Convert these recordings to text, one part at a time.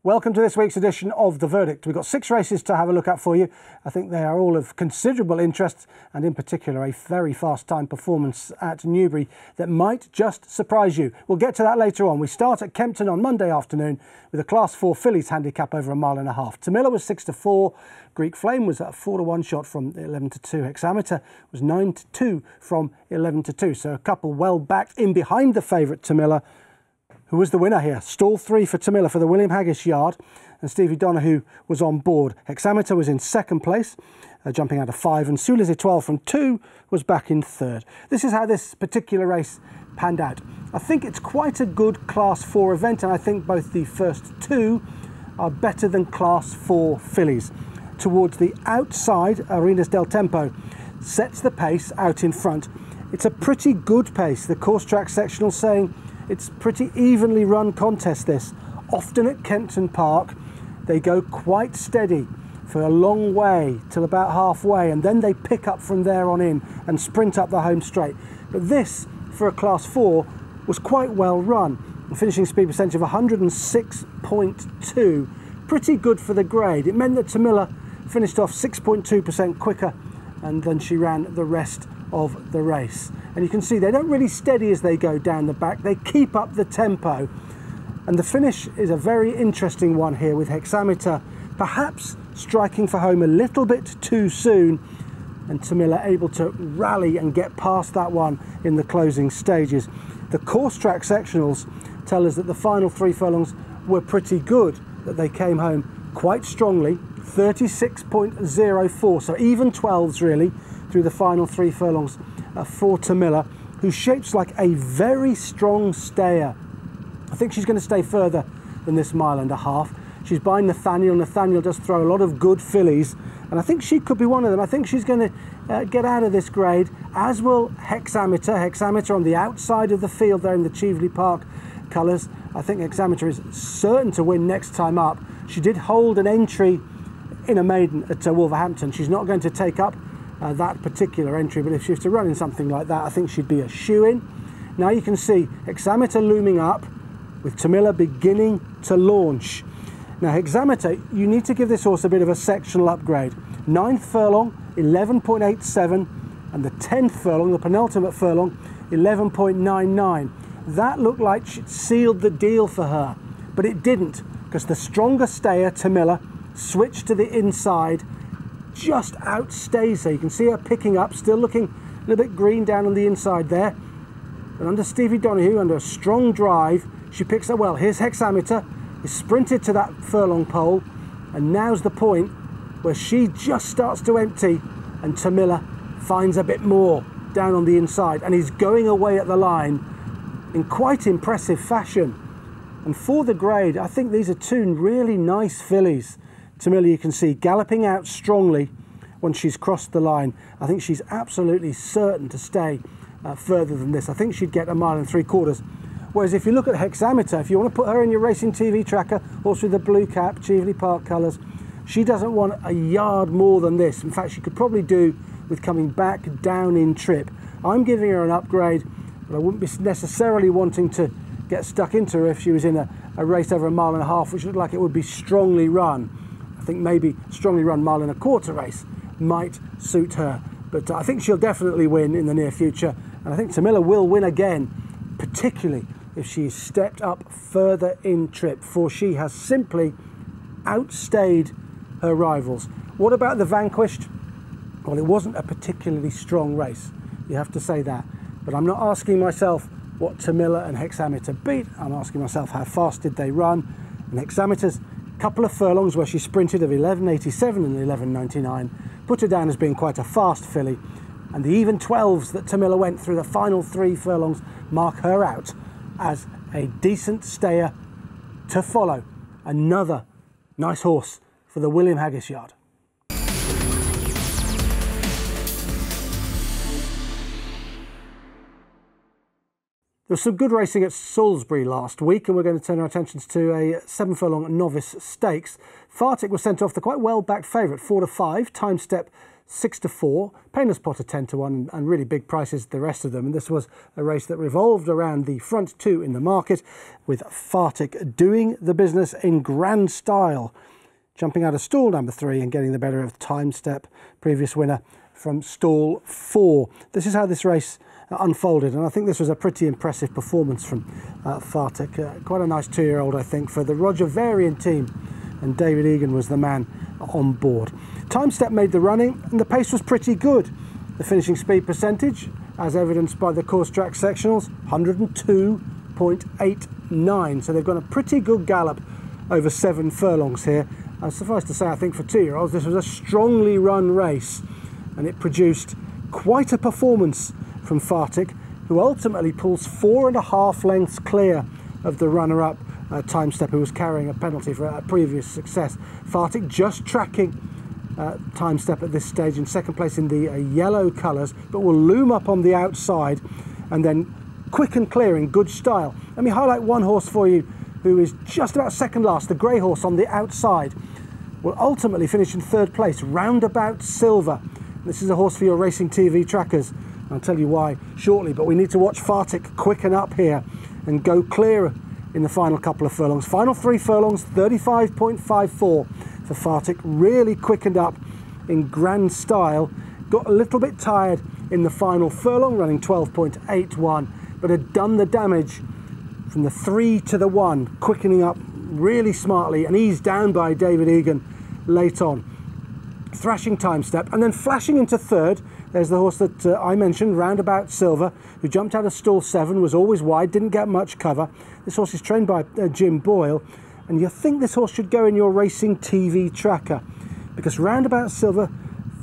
Welcome to this week's edition of The Verdict. We've got 6 races to have a look at for you. I think they are all of considerable interest, and in particular a very fast time performance at Newbury that might just surprise you. We'll get to that later on. We start at Kempton on Monday afternoon with a Class 4 fillies handicap over 1.5 miles. Tamilla was 6-4. Greek Flame was a 4-1 shot from 11-2. Hexameter was 9-2 from 11-2. So a couple well backed in behind the favourite Tamilla, who was the winner here. Stall 3 for Tamilla for the William Haggas yard, and Stevie Donahue was on board. Hexameter was in second place, jumping out of 5, and Sulez 12 from 2 was back in third. This is how this particular race panned out. I think it's quite a good Class 4 event, and I think both the first 2 are better than Class 4 fillies. Towards the outside, Arenas del Tempo sets the pace out in front. It's a pretty good pace. The course track sectional saying it's pretty evenly run contest this. Often at Kempton Park, they go quite steady for a long way till about halfway, and then they pick up from there on in and sprint up the home straight. But this, for a Class 4, was quite well run. A finishing speed percentage of 106.2. Pretty good for the grade. It meant that Tamilla finished off 6.2% quicker, and then she ran the rest of the race. And you can see they don't really steady as they go down the back. They keep up the tempo. And the finish is a very interesting one here, with Hexameter perhaps striking for home a little bit too soon, and Tamilla able to rally and get past that one in the closing stages. The course track sectionals tell us that the final 3 furlongs were pretty good, that they came home quite strongly, 36.04, so even 12s really through the final 3 furlongs for Tamilla, who shapes like a very strong stayer. I think she's going to stay further than this 1.5 miles. She's by Nathaniel. Nathaniel does throw a lot of good fillies, and I think she could be one of them. I think she's going to get out of this grade, as will Hexameter. Hexameter on the outside of the field there in the Cheveley Park colours. I think Hexameter is certain to win next time up. She did hold an entry in a maiden at Wolverhampton. She's not going to take up that particular entry, but if she was to run in something like that, I think she'd be a shoo-in. Now you can see Hexameter looming up, with Tamilla beginning to launch. Now Hexameter, you need to give this horse a bit of a sectional upgrade. 9th furlong, 11.87, and the 10th furlong, the penultimate furlong, 11.99. That looked like it sealed the deal for her, but it didn't, because the stronger stayer, Tamilla, switched to the inside, just outstays her. You can see her picking up, still looking a little bit green down on the inside there. And under Stevie Donahue, under a strong drive, she picks up well. Here's Hexameter, is sprinted to that furlong pole, and now's the point where she just starts to empty, and Tamilla finds a bit more down on the inside, and is going away at the line in quite impressive fashion. And for the grade, I think these are 2 really nice fillies. Tamilla, you can see, galloping out strongly when she's crossed the line. I think she's absolutely certain to stay further than this. I think she'd get 1.75 miles. Whereas if you look at Hexameter, if you want to put her in your racing TV tracker, also with the blue cap, Cheveley Park colours, she doesn't want a yard more than this. In fact, she could probably do with coming back down in trip. I'm giving her an upgrade, but I wouldn't be necessarily wanting to get stuck into her if she was in a race over 1.5 miles, which looked like it would be strongly run. I think maybe strongly run 1.25 miles race might suit her, but I think she'll definitely win in the near future, and I think Tamilla will win again, particularly if she's stepped up further in trip, for she has simply outstayed her rivals. What about the vanquished? Well, it wasn't a particularly strong race, you have to say that, but I'm not asking myself what Tamilla and Hexameter beat. I'm asking myself how fast did they run, and Hexameter's couple of furlongs where she sprinted of 11.87 and 11.99 put her down as being quite a fast filly, and the even 12s that Tamilla went through the final 3 furlongs mark her out as a decent stayer to follow. Another nice horse for the William Haggas yard. There was some good racing at Salisbury last week, and we're going to turn our attentions to a 7 furlong novice stakes. Faattik was sent off the quite well backed favourite, 4-5, time step 6-4, Painless Potter 10-1, and really big prices the rest of them. And this was a race that revolved around the front two in the market, with Faattik doing the business in grand style, jumping out of stall number 3 and getting the better of Time Step, previous winner from stall 4. This is how this race unfolded, and I think this was a pretty impressive performance from Faattik. Quite a nice 2-year-old, I think, for the Roger Varian team, and David Egan was the man on board. Time Step made the running, and the pace was pretty good. The finishing speed percentage, as evidenced by the course track sectionals, 102.89. So they've got a pretty good gallop over 7 furlongs here. Suffice to say, I think for 2-year-olds, this was a strongly run race, and it produced quite a performance from Faattik, who ultimately pulls 4.5 lengths clear of the runner-up, Time Step, who was carrying a penalty for a previous success. Faattik just tracking Time Step at this stage in second place in the yellow colours, but will loom up on the outside and then quick and clear in good style. Let me highlight one horse for you who is just about second last, the grey horse on the outside. Will ultimately finish in 3rd place, Roundabout Silver. This is a horse for your racing TV trackers. I'll tell you why shortly, but we need to watch Faattik quicken up here and go clear in the final couple of furlongs. Final 3 furlongs, 35.54 for Faattik. Really quickened up in grand style. Got a little bit tired in the final furlong, running 12.81, but had done the damage from the 3 to the 1, quickening up really smartly and eased down by David Egan late on. Thrashing Time Step, and then flashing into 3rd. There's the horse that I mentioned, Roundabout Silver, who jumped out of stall 7, was always wide, didn't get much cover. This horse is trained by Jim Boyle, and you think this horse should go in your racing TV tracker, because Roundabout Silver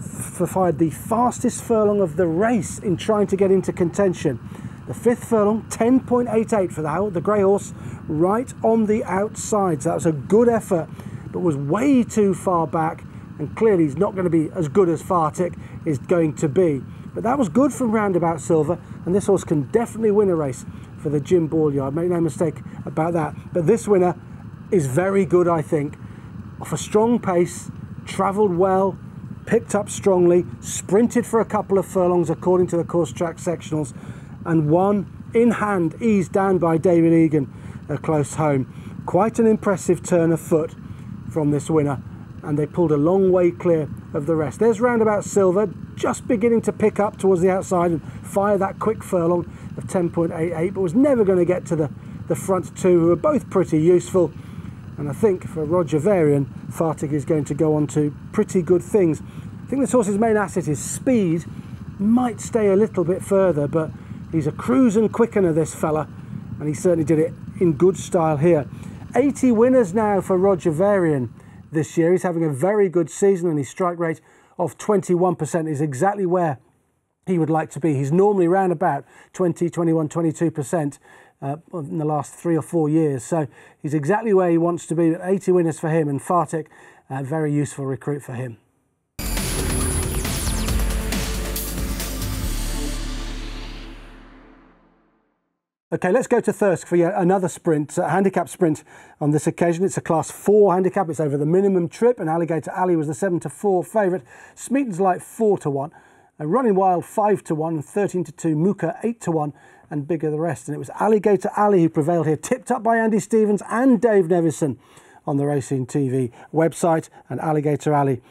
fired the fastest furlong of the race in trying to get into contention. The 5th furlong, 10.88 for the grey horse, right on the outside. So that was a good effort, but was way too far back, and clearly he's not going to be as good as Faattik is going to be. But that was good from Roundabout Silver, and this horse can definitely win a race for the Jim Boyle yard. Make no mistake about that. But this winner is very good, I think. Off a strong pace, travelled well, picked up strongly, sprinted for a couple of furlongs according to the course track sectionals, and won in hand, eased down by David Egan close home. Quite an impressive turn of foot from this winner, and they pulled a long way clear of the rest. There's Roundabout Silver, just beginning to pick up towards the outside and fire that quick furlong of 10.88, but was never going to get to the front 2, who are both pretty useful. And I think for Roger Varian, Faattik is going to go on to pretty good things. I think this horse's main asset is speed. Might stay a little bit further, but he's a cruise and quickener, this fella, and he certainly did it in good style here. 80 winners now for Roger Varian this year. He's having a very good season, and his strike rate of 21% is exactly where he would like to be. He's normally around about 20, 21, 22% in the last 3 or 4 years. So he's exactly where he wants to be. 80 winners for him, and Faattik, a very useful recruit for him. Okay, let's go to Thirsk for yet another sprint, handicap sprint on this occasion. It's a Class 4 handicap. It's over the minimum trip, and Alligator Alley was the 7-4 favourite. Smeaton's Light 4-1, and Running Wild 5-1, 13-2, Mooka 8-1, and bigger the rest. And it was Alligator Alley who prevailed here, tipped up by Andy Stevens and Dave Nevison on the Racing TV website. And Alligator Alley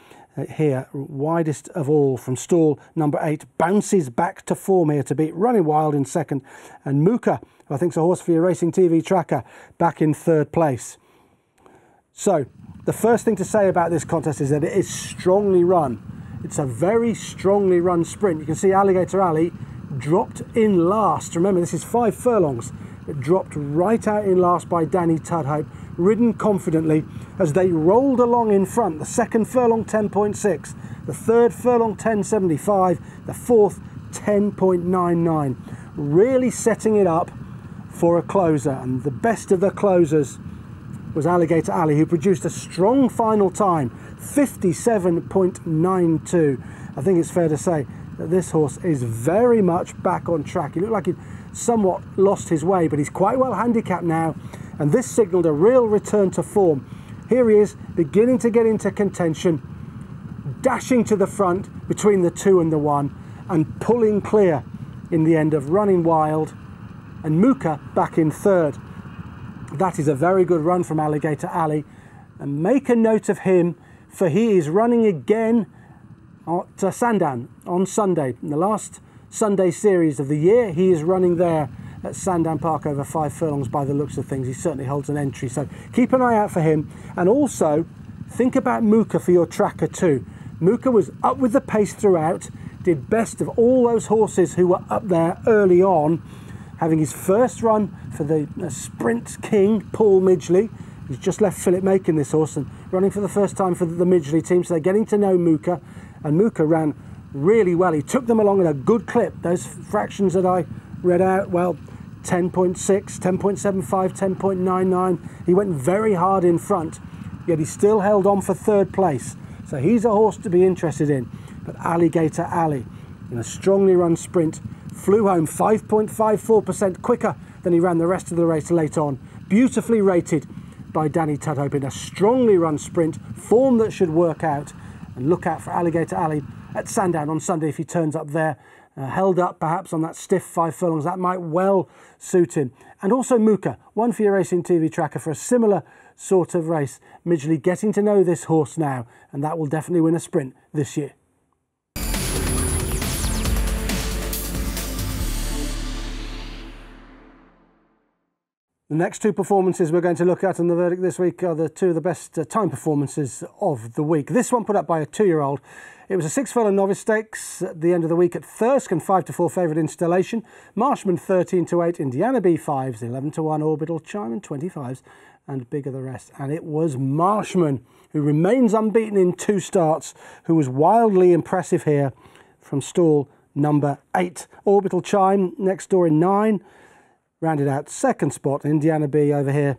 here, widest of all from stall number 8, bounces back to form here to beat Running Wild in 2nd, and Mooka, who I think is a horse for your Racing TV tracker, back in 3rd place. So the first thing to say about this contest is that it is strongly run. It's a very strongly run sprint. You can see Alligator Alley dropped in last. Remember, this is 5 furlongs. It dropped right out in last by Danny Tudhope, ridden confidently as they rolled along in front. The 2nd furlong 10.6, the 3rd furlong 10.75, the 4th 10.99. Really setting it up for a closer, and the best of the closers was Alligator Alley, who produced a strong final time, 57.92. I think it's fair to say that this horse is very much back on track. He looked like he'd somewhat lost his way, but he's quite well handicapped now, and this signalled a real return to form. Here he is, beginning to get into contention, dashing to the front, between the 2 and the 1 and pulling clear in the end of Running Wild and Muka back in 3rd. That is a very good run from Alligator Alley, and make a note of him, for he is running again at Sandown on Sunday. In the last Sunday series of the year, he is running there at Sandown Park over 5 furlongs by the looks of things. He certainly holds an entry, so keep an eye out for him. And also think about Muka for your tracker too. Muka was up with the pace throughout, did best of all those horses who were up there early on, having his first run for the Sprint King, Paul Midgley. He's just left Philip Macon, this horse, and running for the first time for the Midgley team, so they're getting to know Muka, and Muka ran really well. He took them along at a good clip. Those fractions that I read out, well, 10.6, 10.75, 10.99. He went very hard in front, yet he still held on for 3rd place. So he's a horse to be interested in. But Alligator Alley, in a strongly run sprint, flew home 5.54% quicker than he ran the rest of the race late on. Beautifully rated by Danny Tudhope in a strongly run sprint, form that should work out. And look out for Alligator Alley at Sandown on Sunday if he turns up there. Held up perhaps on that stiff 5 furlongs, that might well suit him. And also Muka, one for your Racing TV tracker for a similar sort of race. Midgley getting to know this horse now, and that will definitely win a sprint this year. The next 2 performances we're going to look at in the verdict this week are the 2 of the best time performances of the week. This one put up by a 2-year-old. It was a 6 furlong novice stakes at the end of the week at Thirsk and 5-4 favourite Installation. Marshman 13-8, Indiana B5s, 11-1 Orbital Chime and 25s, and bigger the rest. And it was Marshman, who remains unbeaten in 2 starts, who was wildly impressive here from stall number 8. Orbital Chime next door in 9. Rounded out 2nd spot. Indiana B over here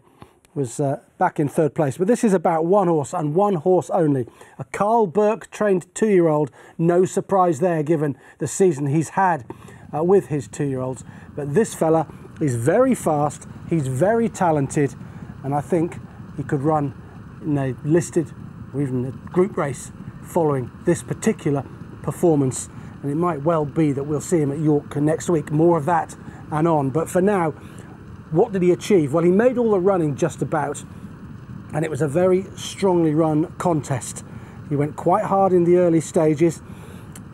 was back in 3rd place. But this is about one horse and one horse only. A Carl Burke trained 2-year-old. No surprise there given the season he's had with his 2-year-olds. But this fella is very fast. He's very talented. And I think he could run in a listed or even a group race following this particular performance. And it might well be that we'll see him at York next week. More of that and on. But for now, what did he achieve? Well, he made all the running just about, and it was a very strongly run contest. He went quite hard in the early stages.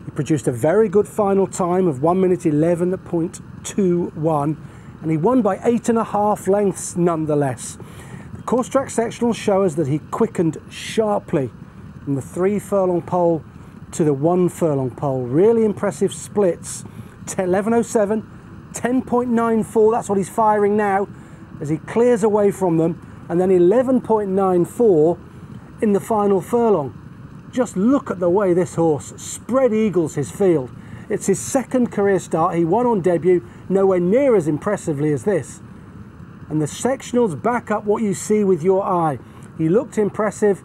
He produced a very good final time of 1 minute 11.21, and he won by 8.5 lengths nonetheless. The course track sectionals show us that he quickened sharply from the 3 furlong pole to the 1 furlong pole. Really impressive splits. 11.07, 10.94, that's what he's firing now as he clears away from them, and then 11.94 in the final furlong. Just look at the way this horse spread eagles his field. It's his 2nd career start. He won on debut, nowhere near as impressively as this. And the sectionals back up what you see with your eye. He looked impressive,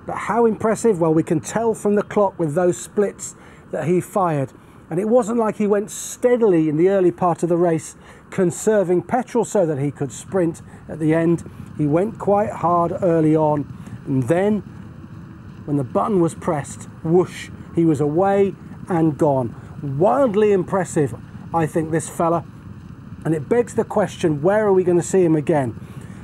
but how impressive? Well, we can tell from the clock with those splits that he fired. And it wasn't like he went steadily in the early part of the race, conserving petrol so that he could sprint at the end. He went quite hard early on, and then when the button was pressed, whoosh, he was away and gone. Wildly impressive, I think, this fella. And it begs the question, where are we going to see him again?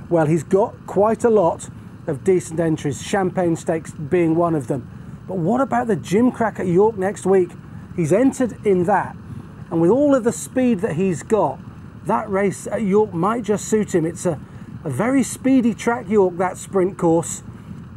Well, he's got quite a lot of decent entries, Champagne Stakes being one of them. But what about the Gimcrack at York next week? He's entered in that, and with all of the speed that he's got, that race at York might just suit him. It's a very speedy track, York, that sprint course,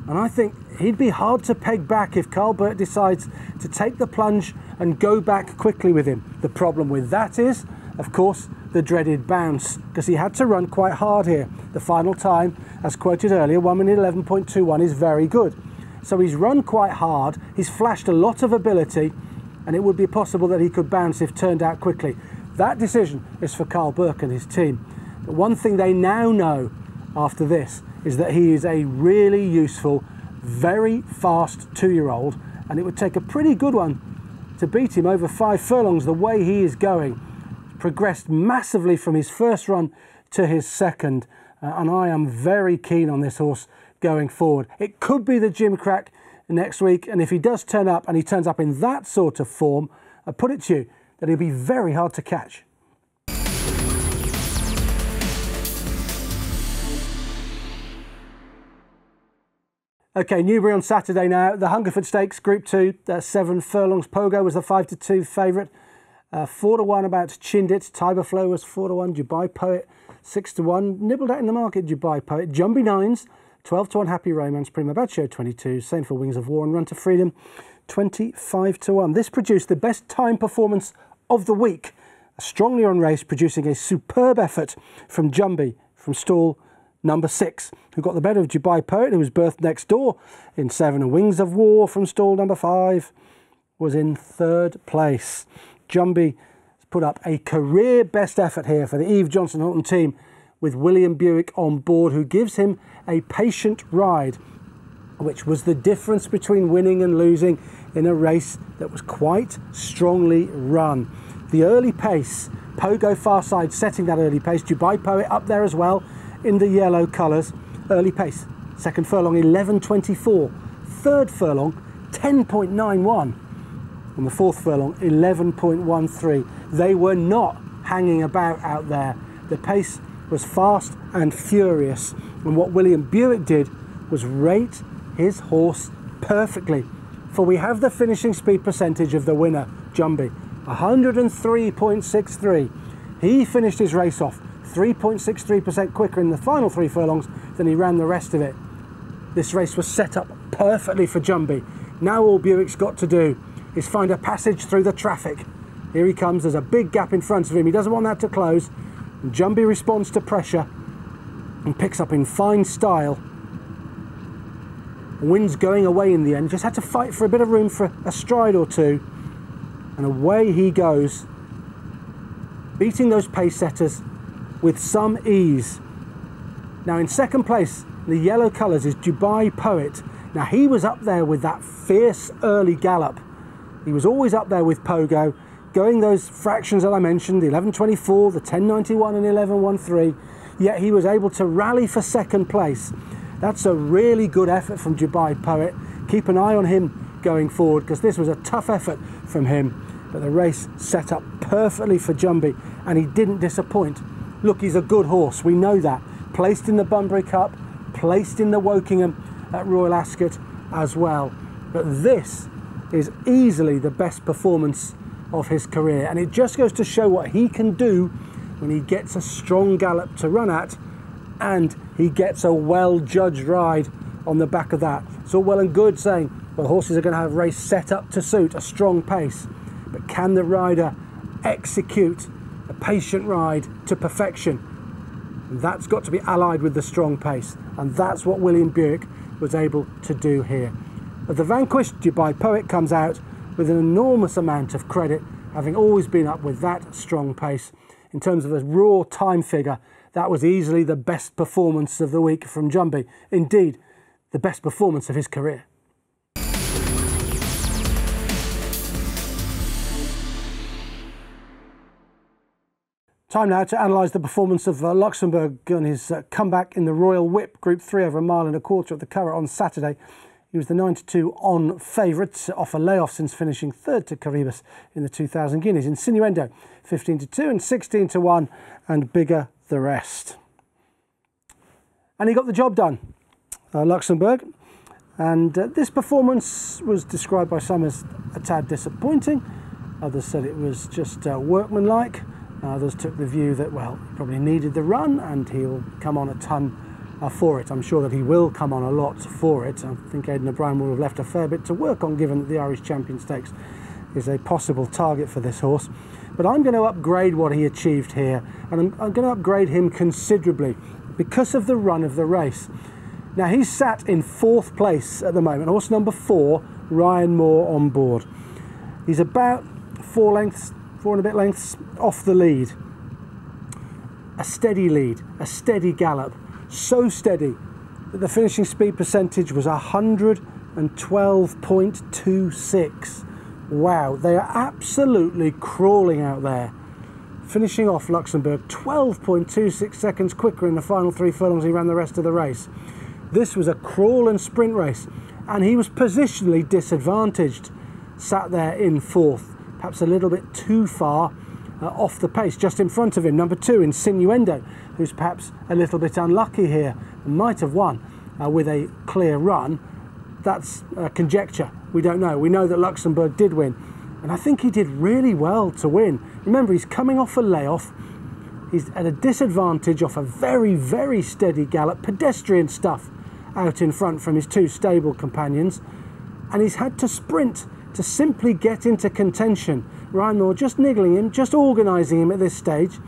and I think he'd be hard to peg back if Carl Burke decides to take the plunge and go back quickly with him. The problem with that is, of course, the dreaded bounce, because he had to run quite hard here. The final time, as quoted earlier, 1 minute 11.21 is very good. So he's run quite hard, he's flashed a lot of ability, and it would be possible that he could bounce if turned out quickly. That decision is for Carl Burke and his team. But one thing they now know after this is that he is a really useful, very fast 2-year-old, and it would take a pretty good one to beat him over 5 furlongs the way he is going. Progressed massively from his first run to his second, and I am very keen on this horse going forward. It could be the Gimcrack next week. And if he does turn up, and he turns up in that sort of form, I put it to you that he'll be very hard to catch. Okay, Newbury on Saturday now. The Hungerford Stakes, Group 2, 7 furlongs. Pogo was the 5-2 favourite. 4-1 about Chindit. Tiber Flow was 4-1. Dubai Poet, 6-1. Nibbled out in the market, Dubai Poet. Jumby 9s, 12-1 Happy Romance. Primo BACIO, 22. Same for Wings of War and Run to Freedom, 25-1. This produced the best time performance of the week. A strongly on race, producing a superb effort from Jumby, from stall number 6, who got the better of Dubai Poet, who was birthed next door in 7. And Wings of War from stall number 5 was in 3rd place. Jumby put up a career best effort here for the Eve Johnson Hilton team, with William Buick on board, who gives him a patient ride, which was the difference between winning and losing in a race that was quite strongly run. The early pace, Pogo far side setting that early pace, Dubai Poet up there as well in the yellow colours. Early pace, 2nd furlong 11.24, 3rd furlong 10.91, and the 4th furlong 11.13. They were not hanging about out there. The pace was fast and furious, and what William Buick did was rate his horse perfectly. For we have the finishing speed percentage of the winner, Jumby, 103.63. He finished his race off 3.63% quicker in the final 3 furlongs than he ran the rest of it. This race was set up perfectly for Jumby. Now all Buick's got to do is find a passage through the traffic. Here he comes, there's a big gap in front of him. He doesn't want that to close. And Jumby responds to pressure and picks up in fine style. The wind's going away in the end. Just had to fight for a bit of room for a stride or two. And away he goes, beating those pace setters with some ease. Now in 2nd place, the yellow colours, is Dubai Poet. Now he was up there with that fierce early gallop. He was always up there with Pogo, going those fractions that I mentioned, the 11.24, the 10.91 and 11.13, yet he was able to rally for 2nd place. That's a really good effort from Dubai Poet. Keep an eye on him going forward, because this was a tough effort from him, but the race set up perfectly for Jumby, and he didn't disappoint. Look, he's a good horse, we know that. Placed in the Bunbury Cup, placed in the Wokingham at Royal Ascot as well. But this is easily the best performance of his career, and it just goes to show what he can do when he gets a strong gallop to run at, and he gets a well-judged ride on the back of that. It's all well and good saying, well, horses are going to have a race set up to suit a strong pace, but can the rider execute a patient ride to perfection? That's got to be allied with the strong pace, and that's what William Buick was able to do here. But the vanquished Dubai Poet comes out with an enormous amount of credit, having always been up with that strong pace. In terms of a raw time figure, that was easily the best performance of the week from Jumby. Indeed, the best performance of his career. Time now to analyse the performance of Luxembourg on his comeback in the Royal Whip Group 3 over 1.25 miles at the Curragh on Saturday. He was the 9-2 on favourite, off a layoff since finishing 3rd to Caribus in the 2,000 guineas. Insinuendo, 15-2 and 16-1, and bigger the rest. And he got the job done, Luxembourg. And this performance was described by some as a tad disappointing. Others said it was just workmanlike. Others took the view that, well, he probably needed the run and he'll come on a ton for it. I'm sure that he will come on a lot for it. I think Aidan O'Brien will have left a fair bit to work on, given that the Irish Champion Stakes is a possible target for this horse. But I'm going to upgrade what he achieved here, and I'm going to upgrade him considerably because of the run of the race. Now, he's sat in 4th place at the moment, horse number 4, Ryan Moore on board. He's about 4 and a bit lengths off the lead. A steady gallop, so steady that the finishing speed percentage was 112.26. Wow, they are absolutely crawling out there. Finishing off Luxembourg 12.26 seconds quicker in the final 3 furlongs he ran the rest of the race. This was a crawl and sprint race, and he was positionally disadvantaged. Sat there in fourth, perhaps a little bit too far off the pace. Just in front of him, number 2, Insinuendo, who's perhaps a little bit unlucky here, and might have won with a clear run. That's conjecture. We don't know. We know that Luxembourg did win, and I think he did really well to win. Remember, he's coming off a layoff. He's at a disadvantage off a very, very steady gallop, pedestrian stuff out in front from his 2 stable companions, and he's had to sprint to simply get into contention. Ryan Moore just niggling him, just organising him at this stage,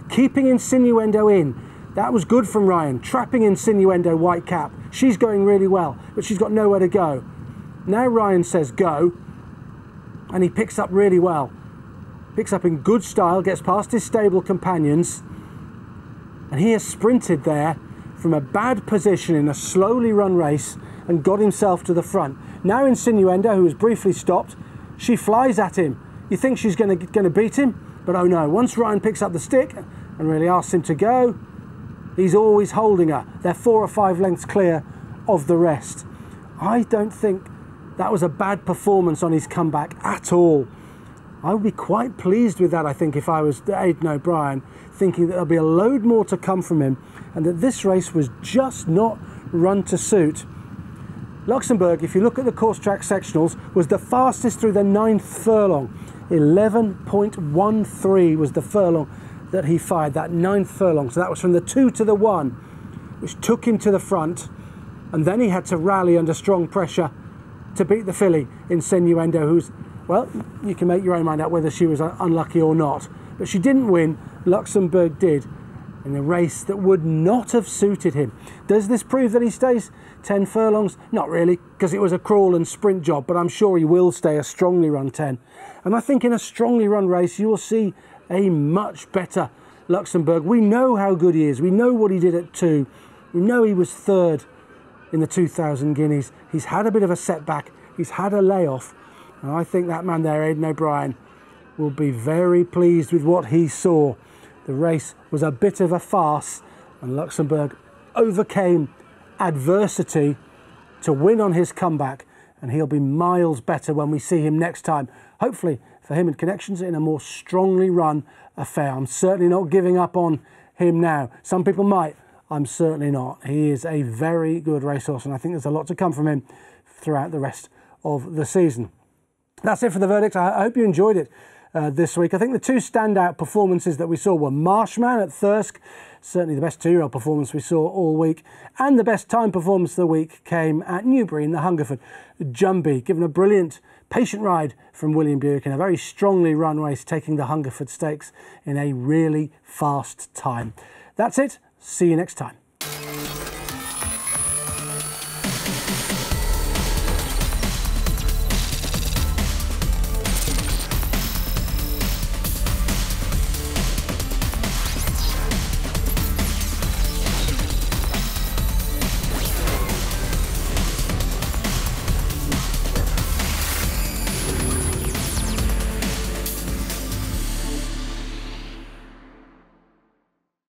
keeping Insinuendo in. That was good from Ryan, trapping Insinuendo, white cap. She's going really well, but she's got nowhere to go. Now Ryan says go, and he picks up really well. Picks up in good style, gets past his stable companions, and he has sprinted there from a bad position in a slowly run race and got himself to the front. Now Insinuendo, who was briefly stopped, she flies at him. You think she's going to beat him, but oh no. Once Ryan picks up the stick and really asks him to go, he's always holding her. They're 4 or 5 lengths clear of the rest. I don't think that was a bad performance on his comeback at all. I would be quite pleased with that, I think, if I was Aidan O'Brien, thinking that there'll be a load more to come from him and that this race was just not run to suit. Luxembourg, if you look at the course track sectionals, was the fastest through the 9th furlong. 11.13 was the furlong that he fired, that 9th furlong. So that was from the 2 to the 1, which took him to the front. And then he had to rally under strong pressure to beat the filly, Insinuendo, who's, well, you can make your own mind out whether she was unlucky or not. But she didn't win. Luxembourg did, in a race that would not have suited him. Does this prove that he stays 10 furlongs? Not really, because it was a crawl and sprint job, but I'm sure he will stay a strongly run 10. And I think in a strongly run race, you will see a much better Luxembourg. We know how good he is. We know what he did at 2. We know he was 3rd in the 2,000 guineas. He's had a bit of a setback. He's had a layoff. And I think that man there, Aidan O'Brien, will be very pleased with what he saw. The race was a bit of a farce, and Luxembourg overcame adversity to win on his comeback, and he'll be miles better when we see him next time. Hopefully for him and Connections in a more strongly run affair. I'm certainly not giving up on him now. Some people might. I'm certainly not. He is a very good racehorse, and I think there's a lot to come from him throughout the rest of the season. That's it for the verdict. I hope you enjoyed it this week. I think the 2 standout performances that we saw were Marshman at Thirsk, certainly the best 2-year-old performance we saw all week, and the best time performance of the week came at Newbury in the Hungerford. Jumby, given a brilliant patient ride from William Buick in a very strongly run race, taking the Hungerford Stakes in a really fast time. That's it. See you next time.